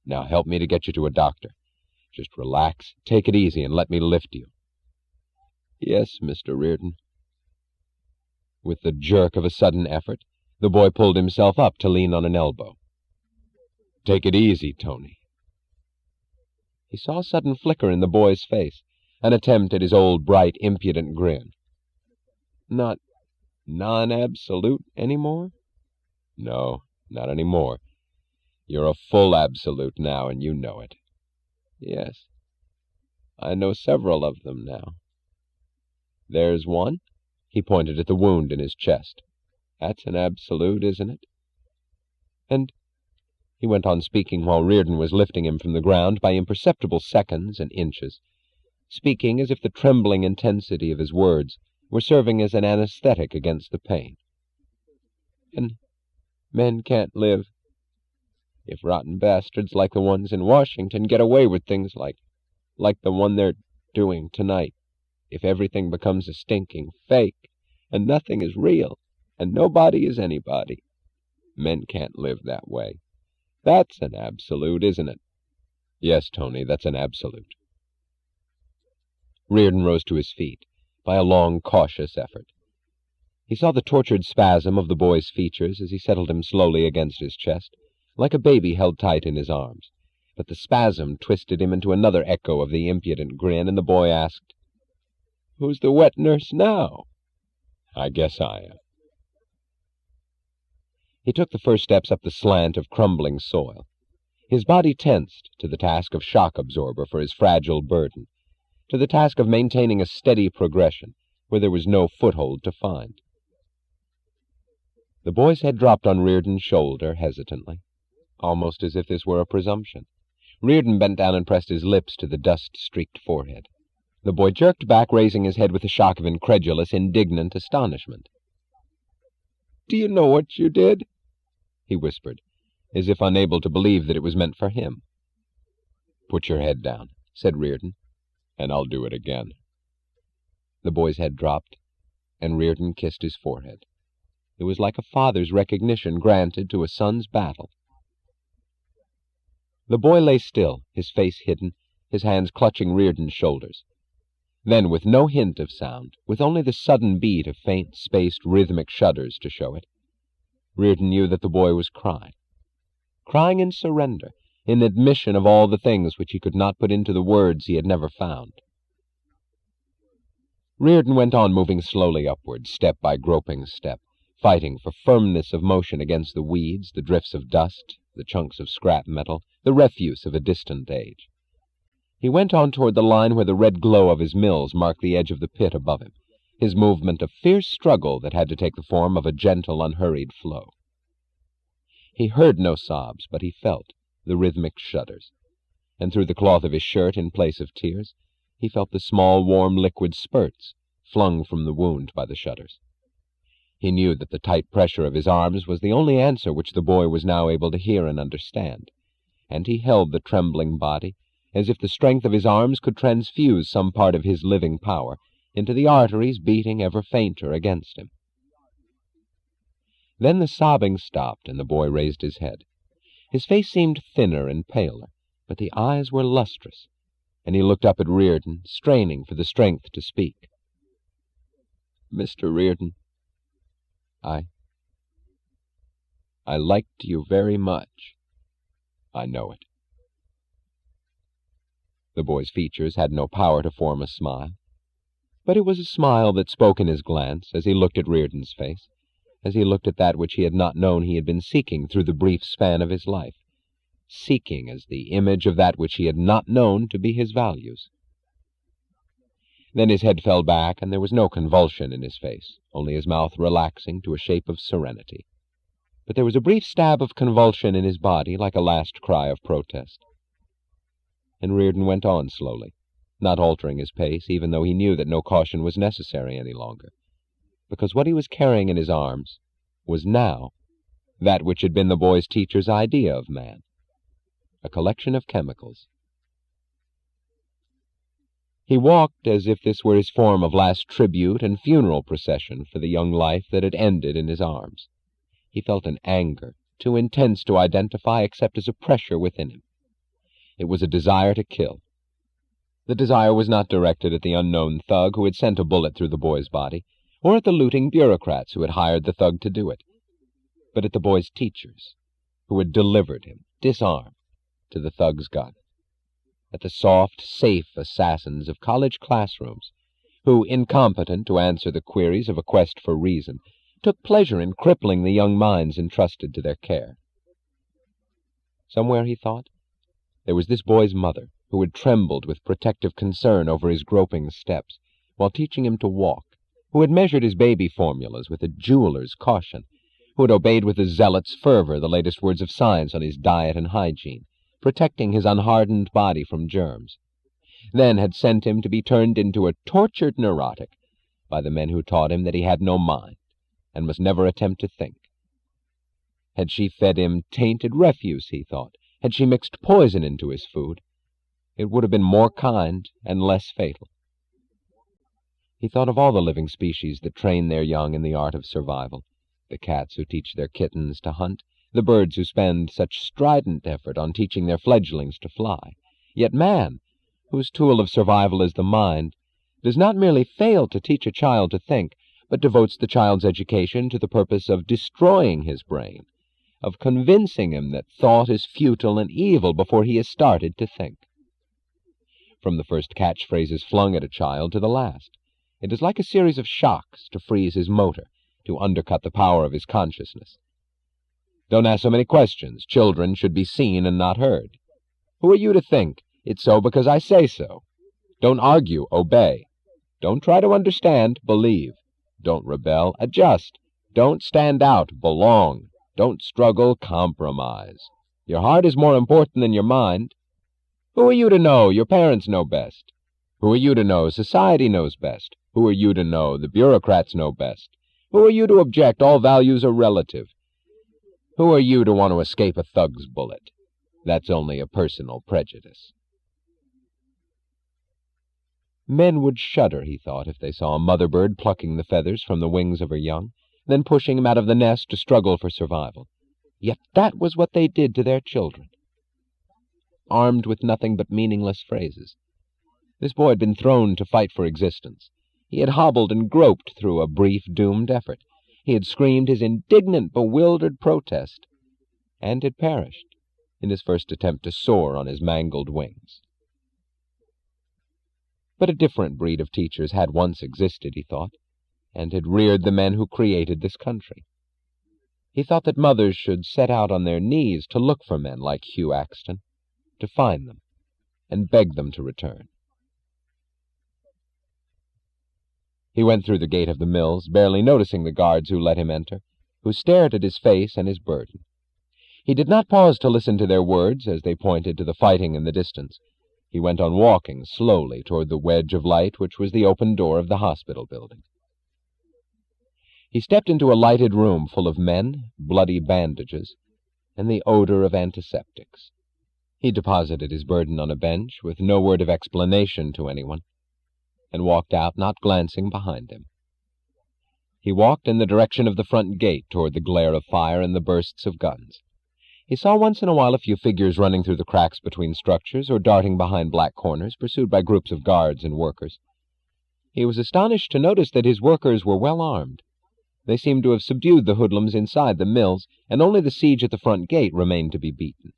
Now help me to get you to a doctor. Just relax, take it easy, and let me lift you." "Yes, Mr. Reardon." With the jerk of a sudden effort, the boy pulled himself up to lean on an elbow. "Take it easy, Tony." He saw a sudden flicker in the boy's face, an attempt at his old, bright, impudent grin. "Not non-absolute anymore?" "No, not anymore. You're a full absolute now, and you know it." "Yes, I know several of them now." "There's one." He pointed at the wound in his chest. "That's an absolute, isn't it?" "And," he went on speaking while Reardon was lifting him from the ground by imperceptible seconds and inches, speaking as if the trembling intensity of his words were serving as an anesthetic against the pain. "And men can't live. If rotten bastards like the ones in Washington get away with things like the one they're doing tonight, if everything becomes a stinking fake, and nothing is real, and nobody is anybody, men can't live that way. That's an absolute, isn't it?" "Yes, Tony, that's an absolute." Reardon rose to his feet by a long, cautious effort. He saw the tortured spasm of the boy's features as he settled him slowly against his chest, like a baby held tight in his arms. But the spasm twisted him into another echo of the impudent grin, and the boy asked, "Who's the wet nurse now?" "I guess I am." He took the first steps up the slant of crumbling soil. His body tensed to the task of shock absorber for his fragile burden, to the task of maintaining a steady progression where there was no foothold to find. The boy's head dropped on Reardon's shoulder hesitantly, almost as if this were a presumption. Reardon bent down and pressed his lips to the dust-streaked forehead. The boy jerked back, raising his head with a shock of incredulous, indignant astonishment. "Do you know what you did?" he whispered, as if unable to believe that it was meant for him. "Put your head down," said Reardon, "and I'll do it again." The boy's head dropped, and Reardon kissed his forehead. It was like a father's recognition granted to a son's battle. The boy lay still, his face hidden, his hands clutching Reardon's shoulders. Then, with no hint of sound, with only the sudden beat of faint, spaced, rhythmic shudders to show it, Reardon knew that the boy was crying in surrender, in admission of all the things which he could not put into the words he had never found. Reardon went on moving slowly upward, step by groping step, fighting for firmness of motion against the weeds, the drifts of dust, the chunks of scrap metal, the refuse of a distant age. He went on toward the line where the red glow of his mills marked the edge of the pit above him, his movement a fierce struggle that had to take the form of a gentle, unhurried flow. He heard no sobs, but he felt the rhythmic shudders, and through the cloth of his shirt, in place of tears, he felt the small, warm liquid spurts flung from the wound by the shudders. He knew that the tight pressure of his arms was the only answer which the boy was now able to hear and understand, and he held the trembling body as if the strength of his arms could transfuse some part of his living power into the arteries beating ever fainter against him. Then the sobbing stopped, and the boy raised his head. His face seemed thinner and paler, but the eyes were lustrous, and he looked up at Reardon, straining for the strength to speak. "Mr. Reardon, I liked you very much. I know it." The boy's features had no power to form a smile, but it was a smile that spoke in his glance as he looked at Reardon's face, as he looked at that which he had not known he had been seeking through the brief span of his life, seeking as the image of that which he had not known to be his values. Then his head fell back, and there was no convulsion in his face, only his mouth relaxing to a shape of serenity. But there was a brief stab of convulsion in his body, like a last cry of protest. And Reardon went on slowly, not altering his pace, even though he knew that no caution was necessary any longer, because what he was carrying in his arms was now that which had been the boy's teacher's idea of man, a collection of chemicals. He walked as if this were his form of last tribute and funeral procession for the young life that had ended in his arms. He felt an anger, too intense to identify except as a pressure within him, It was a desire to kill. The desire was not directed at the unknown thug who had sent a bullet through the boy's body, or at the looting bureaucrats who had hired the thug to do it, but at the boy's teachers, who had delivered him, disarmed, to the thug's gun, at the soft, safe assassins of college classrooms, who, incompetent to answer the queries of a quest for reason, took pleasure in crippling the young minds entrusted to their care. Somewhere, he thought, there was this boy's mother, who had trembled with protective concern over his groping steps, while teaching him to walk, who had measured his baby formulas with a jeweler's caution, who had obeyed with a zealot's fervor the latest words of science on his diet and hygiene, protecting his unhardened body from germs, then had sent him to be turned into a tortured neurotic by the men who taught him that he had no mind and must never attempt to think. Had she fed him tainted refuse, he thought, had she mixed poison into his food, it would have been more kind and less fatal. He thought of all the living species that train their young in the art of survival, the cats who teach their kittens to hunt, the birds who spend such strident effort on teaching their fledglings to fly. Yet man, whose tool of survival is the mind, does not merely fail to teach a child to think, but devotes the child's education to the purpose of destroying his brain, of convincing him that thought is futile and evil before he has started to think. From the first catchphrases flung at a child to the last, it is like a series of shocks to freeze his motor, to undercut the power of his consciousness. Don't ask so many questions. Children should be seen and not heard. Who are you to think? It's so because I say so. Don't argue, obey. Don't try to understand, believe. Don't rebel, adjust. Don't stand out, belong. Don't struggle, compromise. Your heart is more important than your mind. Who are you to know? Your parents know best. Who are you to know? Society knows best. Who are you to know? The bureaucrats know best. Who are you to object? All values are relative. Who are you to want to escape a thug's bullet? That's only a personal prejudice. Men would shudder, he thought, if they saw a mother bird plucking the feathers from the wings of her young, then pushing him out of the nest to struggle for survival. Yet that was what they did to their children. Armed with nothing but meaningless phrases, this boy had been thrown to fight for existence. He had hobbled and groped through a brief, doomed effort. He had screamed his indignant, bewildered protest, and had perished in his first attempt to soar on his mangled wings. But a different breed of teachers had once existed, he thought, and had reared the men who created this country. He thought that mothers should set out on their knees to look for men like Hugh Axton, to find them, and beg them to return. He went through the gate of the mills, barely noticing the guards who let him enter, who stared at his face and his burden. He did not pause to listen to their words as they pointed to the fighting in the distance. He went on walking slowly toward the wedge of light which was the open door of the hospital building. He stepped into a lighted room full of men, bloody bandages, and the odor of antiseptics. He deposited his burden on a bench with no word of explanation to anyone, and walked out, not glancing behind him. He walked in the direction of the front gate toward the glare of fire and the bursts of guns. He saw once in a while a few figures running through the cracks between structures or darting behind black corners, pursued by groups of guards and workers. He was astonished to notice that his workers were well armed. They seemed to have subdued the hoodlums inside the mills, and only the siege at the front gate remained to be beaten.